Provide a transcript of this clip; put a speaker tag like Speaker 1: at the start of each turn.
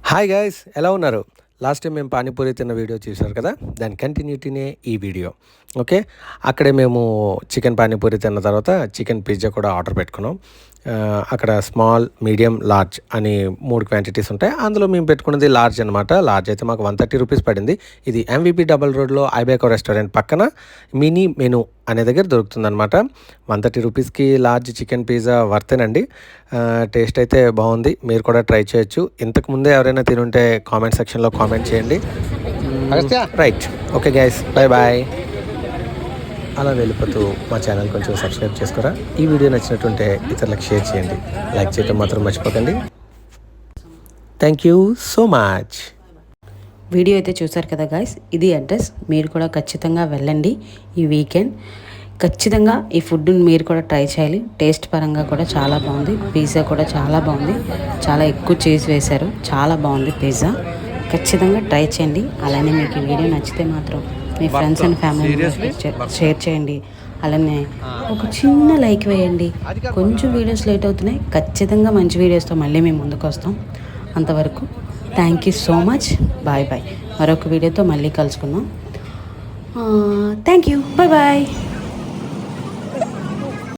Speaker 1: Hi guys, ఎలా ఉన్నారు? Last time మేము పానీపూరి తిన్న వీడియో చూశారు కదా, దాని కంటిన్యూటీనే ఈ వీడియో. ఓకే, అక్కడే మేము చికెన్ పానీపూరి తిన్న తర్వాత చికెన్ పిజ్జా కూడా ఆర్డర్ పెట్టుకున్నాం. అక్కడ స్మాల్, మీడియం, లార్జ్ అని 3 క్వాంటిటీస్ ఉంటాయి. అందులో మేము పెట్టుకున్నది లార్జ్ అనమాట. లార్జ్ అయితే మాకు 130 రూపీస్ పడింది. ఇది ఎంవిపి డబల్ రోడ్లో ఐబేకో రెస్టారెంట్ పక్కన మినీ మెనూ అనే దగ్గర దొరుకుతుందనమాట. 130 రూపీస్కి లార్జ్ చికెన్ పిజ్జా వర్తేనండి. టేస్ట్ అయితే బాగుంది, మీరు కూడా ట్రై చేయొచ్చు. ఇంతకు ముందే ఎవరైనా తినుంటే కామెంట్ సెక్షన్లో కామెంట్ చేయండి. Right, okay guys, bye bye. అలా వెళ్ళిపోతూ మా ఛానల్ కొంచెం సబ్స్క్రైబ్ చేసుకోరా. ఈ వీడియో నచ్చినట్టుంటే ఇతరులకు షేర్ చేయండి, లైక్ చేయడం మాత్రం మర్చిపోకండి. Thank you so much.
Speaker 2: Video అయితే చూసారు కదా గాయస్, ఇది అడ్రస్. మీరు కూడా ఖచ్చితంగా వెళ్ళండి ఈ వీకెండ్. ఖచ్చితంగా ఈ ఫుడ్ని మీరు కూడా ట్రై చేయాలి. టేస్ట్ పరంగా కూడా చాలా బాగుంది. పిజ్జా కూడా చాలా బాగుంది, చాలా ఎక్కువ చీజ్ వేశారు, చాలా బాగుంది పిజ్జా. ఖచ్చితంగా ట్రై చేయండి. అలానే మీకు ఈ వీడియో నచ్చితే మాత్రం మీ ఫ్రెండ్స్ అండ్ ఫ్యామిలీ షేర్ చేయండి. అలానే ఒక చిన్న లైక్ వేయండి. కొంచెం వీడియోస్ లేట్ అవుతున్నాయి, ఖచ్చితంగా మంచి వీడియోస్తో మళ్ళీ మేము ముందుకు వస్తాం. అంతవరకు thank you so much. Bye bye. మరొక వీడియోతో మళ్ళీ కలుసుకుందాం. Thank you. Bye bye.